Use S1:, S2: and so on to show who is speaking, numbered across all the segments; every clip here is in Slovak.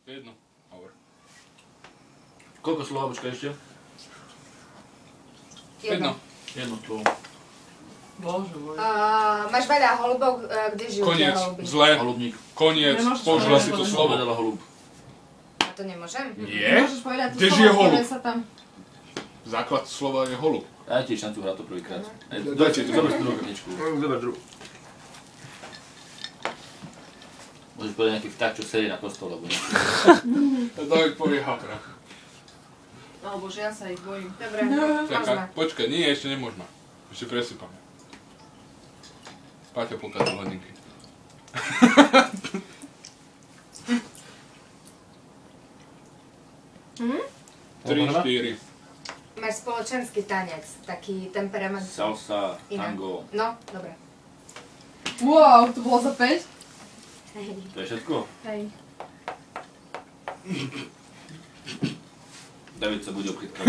S1: Jedno. Hovor.
S2: Koľko slova, počkaj ešte?
S1: Jedno.
S2: Jedno slovo.
S3: Bože môj.
S4: Máš veľa holubov, kde žijú tie
S1: Koniec.
S4: holuby?
S1: Zlé.
S2: Holubník.
S1: Koniec.
S3: Nemáš
S1: Použila si to
S3: povedať.
S1: slovo.
S2: Povedala holub.
S4: A to nemôžem?
S1: Nie?
S3: Môžeš povedať to
S1: Kde
S3: slovo,
S1: žije holub?
S3: ktoré sa tam...
S1: Základ slova je holub.
S2: Daj ti šancu hrať to prvýkrát.
S1: Dajte.
S2: Zober si druhú kartičku.
S1: Dobre, druhú.
S2: Môžeš povedať nejaký vták, čo sedí na kostole, alebo niečo.
S1: David povie hapra.
S3: Oh bože, ja sa ich bojím.
S4: Dobre,
S1: Čakaj,
S4: môžeme.
S1: počkaj, nie, ešte nemôžeme. Ešte presypame. Páťa plká do hladinky. 3, 4.
S4: Máš spoločenský tanec, taký temperament.
S2: Salsa,
S4: Inak.
S2: tango.
S4: No, dobre.
S3: Wow, to bolo za 5?
S2: To je všetko?
S3: Hej.
S2: David sa bude obchytkať.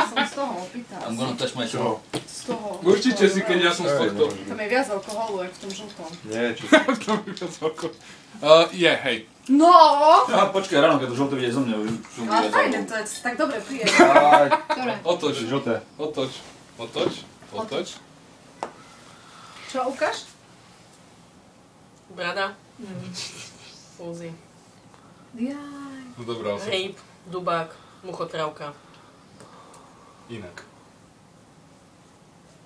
S3: Som z toho opýtala.
S2: I'm gonna touch my throat.
S3: Z toho.
S1: Určite si, keď ja som z tohto.
S3: Tam je viac alkoholu, ako v tom žltom.
S5: Nie, čo
S1: Je, hej.
S3: No!
S2: Počkaj, ráno, keď to žlté vidieť zo mňa.
S3: Ale fajne, to je tak dobre príjem. Dobre.
S1: Otoč,
S5: žlté.
S1: otoč, otoč, otoč.
S3: Čo, ukáž?
S6: Brada. Fúzy.
S3: Jaj.
S1: No dobrá, osem.
S6: Hríb, dubák, muchotrávka.
S1: Inak.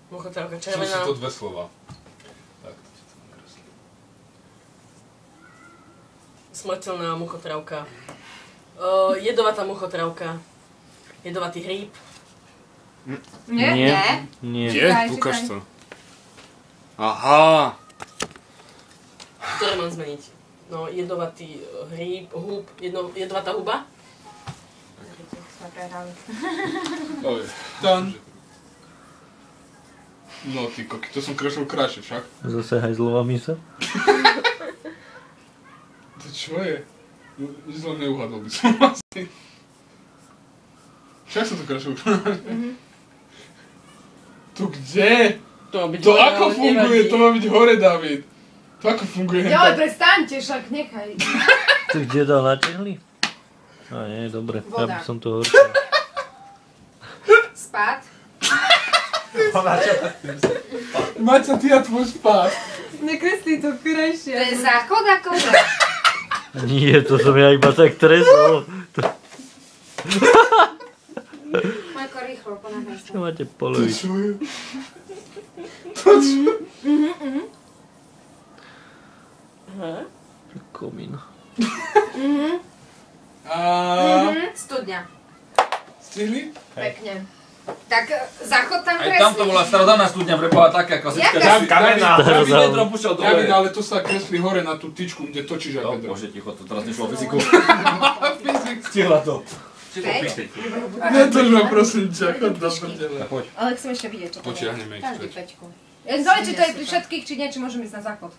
S6: Muchotrávka
S1: Čo sú
S6: červená.
S1: to dve slova? Tak, to ti to nakreslím.
S6: Smrteľná muchotrávka. Jedovatá muchotrávka. Jedovatý hríb.
S3: Nie?
S4: Nie.
S5: Nie.
S1: Je?
S3: Čítaj,
S1: Ukáž
S3: čítaj.
S1: to. Aha.
S6: Ktoré mám zmeniť? No, jedovatý hríb, húb, jedovatá huba.
S4: Sme prehrali.
S1: Oj. Tan. No ty koky, to som kreslil krajšie však.
S5: Zase hajzlová misa.
S1: To čo je? No, nič len neuhadol by som asi. Však som to kreslil. To kde?
S6: To má byť
S1: To
S6: hore,
S1: ako
S6: ale
S1: funguje?
S6: nevadí.
S1: To má byť hore, David. To ako funguje?
S3: Ja, ale prestaňte, však nechaj.
S5: To kde dal na tehly? A nie, dobre. Ja
S4: Voda.
S5: by som to horšil.
S4: Spát.
S1: Maťa, ty a tvoj spát.
S3: Nekreslí to krajšie.
S4: To je záchod ako?
S5: Nie, to som ja iba tak tresol.
S4: Majko, rýchlo, ponáhľaj sa.
S5: To máte
S1: To
S5: polovič.
S1: čo je? To čo?
S5: Komín.
S1: A
S4: Studňa.
S1: stihli?
S4: Pekne. Tak záchod tam
S2: Aj tam to
S4: kreslíš.
S2: bola starodávna studňa, preboha taká klasická.
S4: Jaká?
S5: Kamená.
S2: David vedrom púšťal
S1: David,
S2: dole.
S1: ale to sa kreslí hore na tú tyčku, kde točíš
S2: No,
S1: aj vedro.
S2: bože, ticho, to teraz nešlo o fyziku.
S1: Fyzik.
S2: Stihla to.
S4: Päť?
S1: Netočme, prosím ťa, chod do prdele.
S3: Ale chcem ešte vidieť, čo to je.
S1: Potiahneme ich
S4: Každý
S1: späť.
S4: peťku.
S3: Ja zaujímavé, či to je pri všetkých, či nie, či môžem ísť na záchod.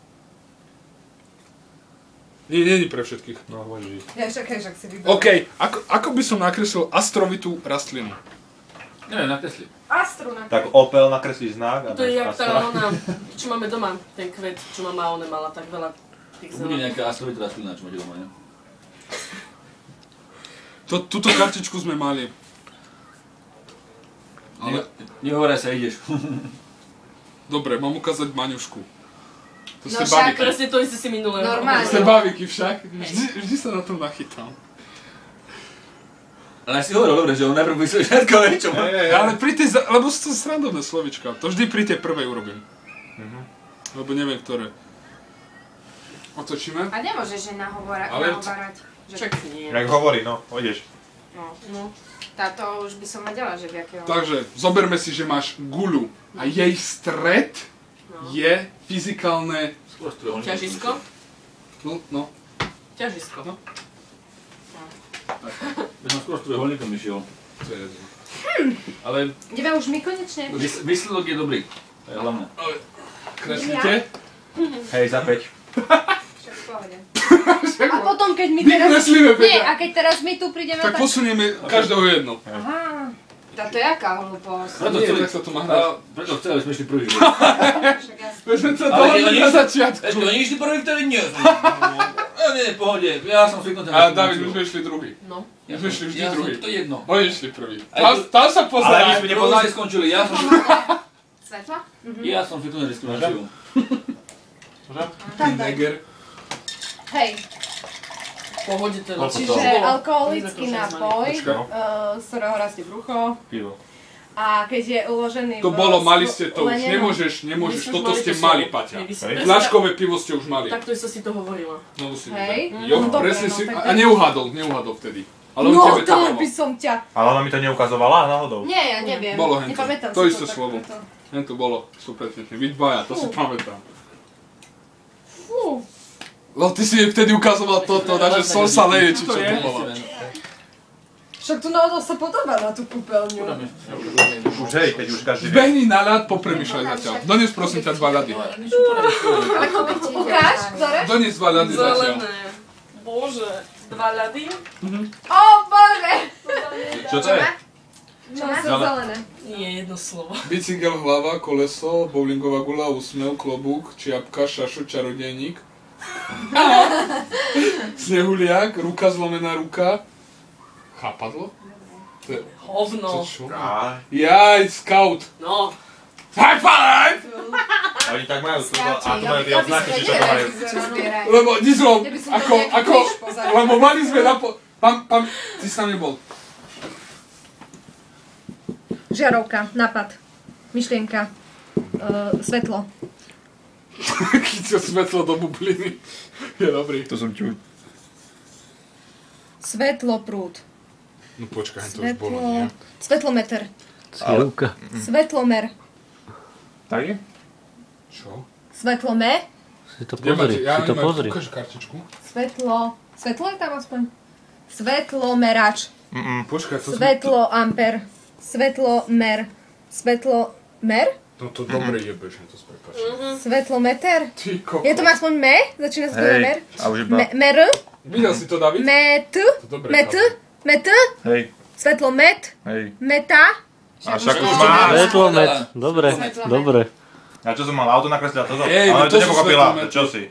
S1: Nie, nie pre všetkých.
S5: No, môžeš ísť.
S3: Ja však si vyberám.
S1: OK, ako by som nakreslil astrovitú rastlinu?
S2: Neviem, nakresli.
S3: Astruna.
S5: Tak Opel nakreslí znak a
S6: To je jak
S5: dáš
S6: tá
S5: Astra.
S6: ona, čo máme doma, ten kvet, čo mama ona mala tak veľa tých
S2: Bude
S6: zelenov.
S2: nejaká astrovitá rastlina, čo máte doma, ne?
S1: Túto kartičku sme mali. Ale,
S2: Nehovoraj sa, ideš.
S1: dobre, mám ukázať Maňušku. To
S4: No
S1: ste
S4: však,
S1: baviky.
S6: Presne to isté si minulé.
S4: Normálne.
S1: To ste baviky však. Vždy sa na tom nachytám.
S2: Ale ja si hovoril, dobre, že on najprv myslí všetko, čo má.
S1: Ale pri tej, lebo sú to srandovné slovička. To vždy pri tej prvej urobím. Lebo neviem, ktoré. Otočíme?
S4: A nemôžeš jej
S1: Ale-
S4: nahovárať.
S6: Čak nie.
S5: Jak hovorí, no, ideš.
S6: No.
S4: Táto už by som vedela, že v jakého...
S1: Takže, zoberme si, že máš guľu a jej stred je fyzikálne...
S2: Skôr z trojuholníkom.
S6: Ťažisko?
S1: No.
S6: Ťažisko.
S1: No.
S2: Ja som skôr s trojuholníkom išiel.
S1: To je jedno.
S2: Ale
S3: Ideme už my konečne.
S2: výsledok je dobrý. To je hlavné.
S1: Kreslíte?
S5: Hej, za 5.
S4: Však v pohode.
S3: A potom, keď my teraz...
S1: Vykreslíme,
S3: Nie,
S1: Peťa.
S3: a keď teraz my tu prídeme,
S1: Tak
S3: tak...
S1: posunieme každého jedno.
S3: Aha.
S4: Táto je jaká hlúposť?
S1: Nie, tak sa to má hrať.
S2: Preto chceli sme išli prvý.
S4: Však ja
S1: My sme sa
S2: Ale
S1: dohodli na začiatku.
S2: Ešte oni išli prvý, vtedy nie. Nie, pohode, ja som zvyknutý
S1: A
S2: na
S1: David, my sme išli druhý.
S6: No.
S1: My sme išli vždy
S2: Ja som
S1: druhý.
S2: to jedno.
S1: Oni išli prvý.
S2: Aj
S1: Tam sa
S2: Ale
S1: pozerá.
S2: my sme neboli skončili, ja som
S4: Svetla?
S2: ja som zvyknutý na diskrimináciu.
S4: Tak daj.
S1: Neger.
S3: Hej,
S6: Pohode teda.
S7: Koľko to?
S3: čiže alkoholický
S6: Počkaj.
S3: nápoj,
S1: Počkaj.
S3: z ktorého rastie brucho.
S7: Pivo.
S3: A keď je uložený
S1: To bolo, mali ste to už.
S3: lenenom-
S1: Nemôžeš.
S6: My sme
S1: Toto
S6: mali
S1: ste
S6: to
S1: mali,
S6: slovo.
S1: Paťa.
S6: My by sme-
S7: Hej.
S1: Fľaškové pivo ste už mali.
S6: Takto si to hovorila.
S1: No musím.
S3: Hej.
S1: Jo,
S3: No dobre,
S1: presne
S3: no,
S1: si.
S3: tak
S1: A
S3: to-
S1: neuhadol vtedy. Ale on
S3: No,
S1: tebe to
S3: tak
S1: bolo.
S3: by som ťa...
S7: Ale ona mi to neukazovala náhodou.
S3: Nie, ja neviem.
S1: Bolo hento.
S3: Nepamätám
S1: To
S3: si
S1: isté
S3: tak
S1: slovo.
S3: preto.
S1: Len to bolo super pekne. Vy dvaja, to si pamätám.
S3: Fú.
S1: No ty si vtedy ukazoval toto, že sol sa leje, či čo to bolo.
S3: Však tu naozaj sa podobá na tú kúpeľňu.
S7: Už hej, keď už každý vie.
S1: Zbehni na ľad, popremýšľaj zatiaľ. Dones prosím ťa 2 ľady.
S4: Ale kúpite.
S3: Ukáž, ktoré?
S1: Dones 2 ľady zatiaľ.
S6: Zelené. Bože. 2 ľady?
S3: Ó, Bože!
S7: Čo to je?
S3: No, sú zelené.
S6: Nie, jedno slovo.
S1: Bicykel, hlava, koleso, bowlingová gula, úsmev, klobúk, čiapka, šašu, čarodejník. Snehuliak, ruka, zlomená ruka. Chápadlo? To je... To
S6: Hovno.
S1: čo?
S7: Á,
S1: Jaj, scout.
S6: No.
S1: High five!
S7: oni tak majú, a
S4: Skáči,
S7: tu majú tie
S4: ja by
S7: oznaky,
S4: som
S7: či čo to majú.
S4: Rozbieraj.
S1: Lebo, Dizlom,
S3: Ja by som dal
S1: ako,
S3: nejaký kríž pozadu.
S1: lebo mali sme na ty si tam nebol.
S3: Žiarovka, nápad, myšlienka, svetlo.
S1: Chytil svetlo do bubliny. Je dobrý.
S7: To som čul.
S3: Svetlo, prúd.
S1: No počkaj, to už bolo, nie?
S3: Svetlometer.
S5: Cieľovka.
S3: Svetlomer.
S7: Tak je?
S1: Čo?
S3: Svetlome.
S5: Si to
S1: Kde máte?
S5: pozri,
S1: Ja
S5: si to
S1: nemám,
S5: pozri.
S1: ukáž kartičku.
S3: Svetlo. Svetlo je tam aspoň? Svetlomerač.
S1: Počkaj, to
S3: Svetlo amper. Svetlomer. Svetlomer?
S1: No to dobre jebeš, to s prepáčením.
S3: Svetlometer?
S1: Ty kokos.
S3: Je to aspoň me? Začína sa to na mer?
S7: Hej, a už iba...
S3: Mer?
S1: Videl si to, David?
S3: Met?
S1: To dobre
S3: Met?
S1: chápem.
S3: Met?
S7: Hej,
S3: Svetlomet?
S7: hej.
S3: Meta?
S7: A však už
S4: Svetlo-
S7: má.
S5: Svetlomet. Dobre,
S4: Svetlomet.
S5: dobre.
S7: A čo som mal auto nakresliť a toto?
S1: Ej,
S7: Ale
S1: to
S7: to
S1: sú
S7: nepochopila,
S1: svetlometry.
S7: čo si?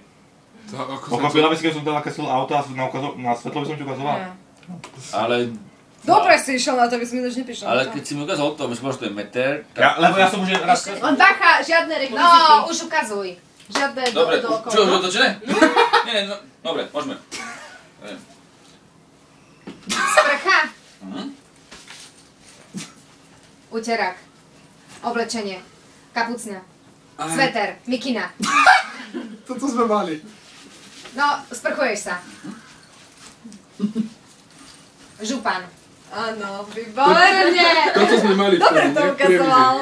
S1: To, ako
S7: Pochopila by si, keď som to nakreslil auto a na svetlo by som ti ukazoval?
S2: Ale,
S3: Dobre si išiel na to, aby som mi už neprišiel.
S2: ale keď si mi ukázal to, myslím, že to je meter, tak...
S7: Lebo ja som už raz...
S3: On bacha, žiadne
S4: No,
S3: rekvizity.
S4: už ukazuj.
S3: Žiadne
S2: Dobre,
S3: dookola.
S2: čo, už otočené? Nie, no, dobre, môžeme.
S4: Sprcha.
S2: Mhm.
S4: Uterák. Oblečenie. Kapucňa. Sveter. Mikina.
S1: Toto sme mali.
S4: No, sprchuješ sa. Župan.
S3: Áno, výborne.
S1: Toto sme mali
S3: Dobre
S1: vtedy,
S3: to
S1: nie?
S3: ukazoval.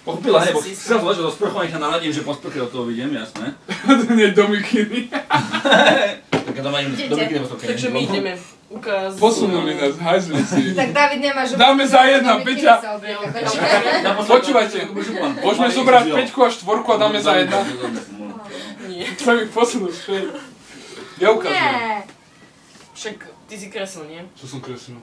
S2: Pochopila, hej, bo chcel som že do sprchovania sa naladím, že po sprche do toho vidím, jasné.
S1: Nie do mikiny.
S2: Tak ja to mám do mikiny po sprche.
S6: Takže my ideme ukázať.
S1: Posunuli nás, hajzli si.
S4: Tak David nemá župan.
S1: Dáme za jedna,
S4: Do mikiny
S1: Peťa.
S4: sa oblieka.
S1: Počúvajte, môžeme zobrať 5 a 4 a dáme za jedna.
S6: Nie.
S1: Chcem ich posunúť späť. Ja ukážem.
S4: Nie.
S6: Však ty si kreslil, nie?
S1: Čo som kreslil?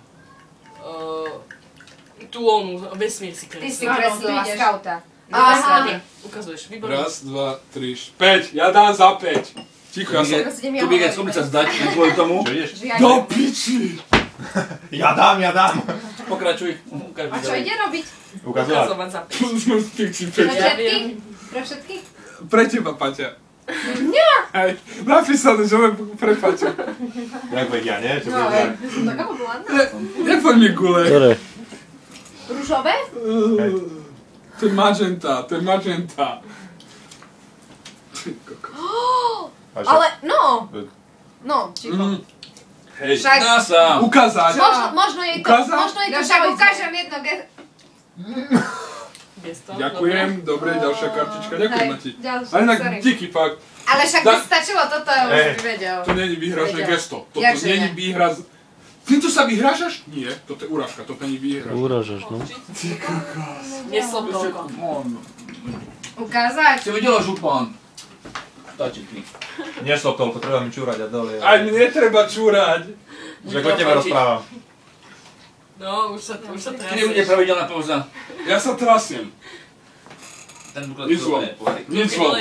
S6: Tu onu, vesmír si
S4: Ty si
S6: kreslil.
S4: kreslila
S3: ideš.
S4: skauta.
S3: Aha.
S6: Ukazuješ, výborné.
S1: Raz, 2, 3, 5. Ja dám za 5. Ticho, ja som...
S2: Tu by keď schopný sa zdať kvôli tomu.
S7: Čo ideš?
S1: Do piči!
S7: Ja dám.
S2: Pokračuj. Ukáž mi
S3: A čo
S2: ďalej.
S3: ide robiť?
S7: Ukazovať.
S6: Ukazovať za
S1: To sme v pixi,
S3: Pre
S1: Peťa.
S3: všetkých? Pre všetkých?
S1: Pre teba, Paťa. Aj, napísané, že len pre Paťu.
S7: Jak vedia, nie? Čo
S3: No,
S7: bude
S3: som taká populárna.
S1: Nepoď mi gule.
S5: Ktoré?
S3: Rúžové?
S1: To je magenta, to je magenta. Ty kokos.
S3: Ale, no. No, ticho.
S1: Hej,
S4: Však,
S2: Dá sa.
S1: ukázať.
S3: Možno jej to,
S1: Ukázať?
S3: možno jej
S4: no
S3: to
S4: však
S3: dojde.
S4: ukážem jedno
S6: gesto.
S1: Ďakujem, dobre, ďalšia kartička, ďakujem
S3: Hej,
S1: Mati.
S3: ďalšie,
S1: Ale inak
S3: sorry.
S1: díky fakt,
S4: Ale však by stačilo toto, už
S7: Hej.
S4: by vedel.
S1: to není výhražné
S4: Vedia.
S1: gesto. Toto
S4: Jakže
S1: není
S4: nie?
S1: výhraz... Týmto sa vyhrážaš? Nie, toto je urážka, toto není výhraž.
S5: Úražaš, no.
S6: Neslop toľko.
S4: Ukázať?
S2: Si videla župan. Stačí ti.
S7: Neslop toľko, treba mi čúrať a dole.
S1: Aj mne treba čúrať.
S7: Že ako tebe rozprávam.
S6: No, už sa
S2: Kedy bude
S6: trasieš.
S2: pravidelná pauza?
S1: Ja sa trasiem.
S2: Ten buklad
S1: Nič slov. Nič slov.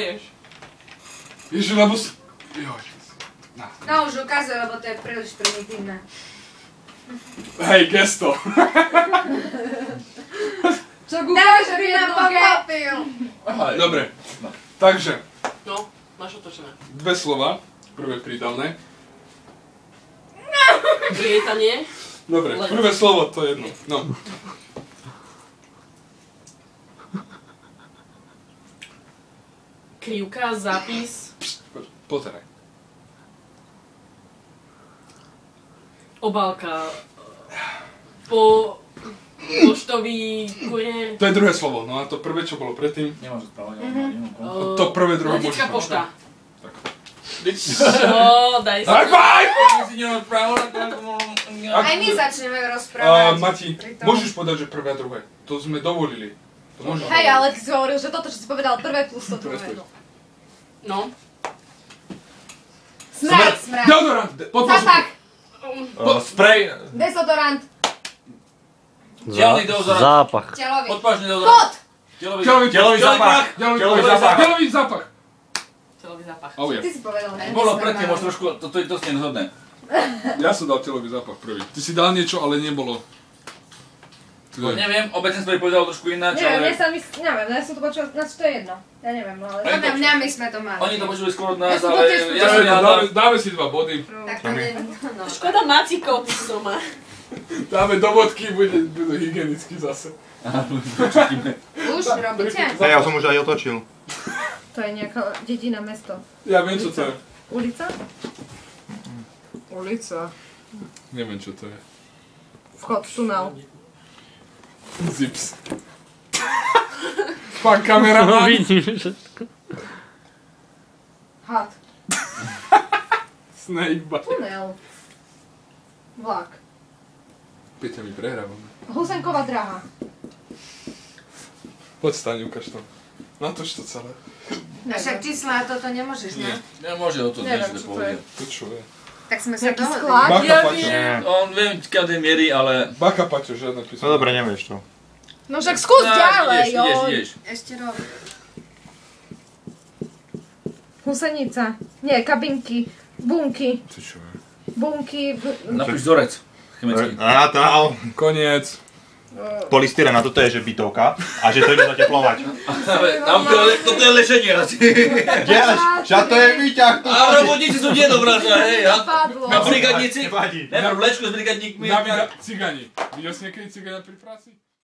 S1: Ježiš, lebo si... Joj.
S4: No už ukazuje, lebo to je príliš primitívne.
S1: Hej, gesto.
S3: Čo
S4: Dáš by nám pochopil.
S1: Dobre. Takže,
S6: No, máš otočené.
S1: dve slova. Prvé prídavné.
S6: Lietanie.
S1: Dobre, prvé slovo, to je jedno. No.
S6: Krivka, zápis,
S1: Pozeraj.
S6: obálka, poštový kuriér,
S1: To je druhé slovo, no a to prvé, čo bolo predtým,
S2: Nemám rozprávať.
S1: to prvé, druhé
S6: letecká
S1: môžeš
S6: pošta.
S1: Tak.
S6: No, daj sa.
S1: High five!
S4: Aj my začneme rozprávať.
S1: Mati,
S4: Pritom-
S1: môžeš povedať, že prvé a druhé. To sme dovolili. To môžeš
S3: Hej, ale ty si hovoril, že toto, čo si povedal, prvé plus to druhé.
S1: Presne.
S6: No.
S4: Smrad, smrad.
S1: Deodorant!
S3: Zapach,
S7: Sprej.
S3: dezodorant,
S2: Dielny dozor.
S5: Zápach.
S4: Telový.
S2: Odvážny dozor.
S3: pot,
S7: Telový zápach. Telový zápach.
S1: Telový zápach!
S6: Celový zápach.
S1: Oh,
S4: Ty
S1: yeah.
S4: si povedal, ne?
S2: Bolo predtým, už trošku, toto je dosť nezhodné.
S1: Ja som dal telový zápach prvý. Ty si dal niečo, ale nebolo.
S2: Neviem, obecne som povedal trošku ináč,
S3: neviem,
S2: ale...
S3: neviem, ja som to počula, to je jedno. Ja neviem, no ale...
S4: Podľa mňa my sme to mali.
S2: Oni to počuli skôr od nás,
S3: Ja som to
S2: ale
S3: tiež
S2: ja som hľadal...
S1: Dáme si 2 body.
S4: Tak to nie, no.
S6: Škoda macikov, ty soma.
S1: Dáme do bodky, budú hygienicky zase.
S4: Už robíte?
S7: Hej, ja som už aj otočil.
S3: To je nejaká dedina, mesto.
S1: Ja viem, čo to je.
S3: Ulica? Ulica.
S1: Neviem, čo to je.
S3: Vchod, tunel.
S1: Zips. Pán
S5: No
S1: kameraman.
S5: vidím všetko.
S3: Had.
S1: Snakebite.
S3: Tunel. Vlak.
S1: Peťa, my prehrávame.
S3: Husenková dráha.
S1: Poď staň, ukáž to. Natoč to celé.
S4: A však čísla toto nemôžeš, ne?
S2: Ja môže o to
S3: Neviem,
S2: niečo
S3: čo to je.
S2: povedať.
S1: To čo je?
S4: Tak sme sa
S3: Nejaký
S4: dohodli.
S3: sklad?
S1: Baka,
S6: Ja
S1: Paťo.
S6: viem.
S2: On viem, každej miery, ale...
S1: Baka, Paťo, žiadne písmo.
S7: No dobre, nevieš to.
S3: No však skús ďalej,
S2: ideš.
S4: Ešte rok.
S3: Husenica. Nie, kabinky. Bunky.
S1: To čo je?
S3: Bunky.
S2: Napíš vzorec. Chemický.
S7: Á, to
S1: Koniec.
S7: Polystyren, a toto je, že bytovka a že to ide zateplovať.
S2: Toto je lešenie asi.
S7: Však to je výťah, to
S2: A robotníci sú nedobráža, hej.
S3: Padlo.
S2: Na brigadníci.
S7: nevadí.
S2: Neber vlečku s brigadníkmi.
S1: Cigani. Videl si niekedy cigana pri práci?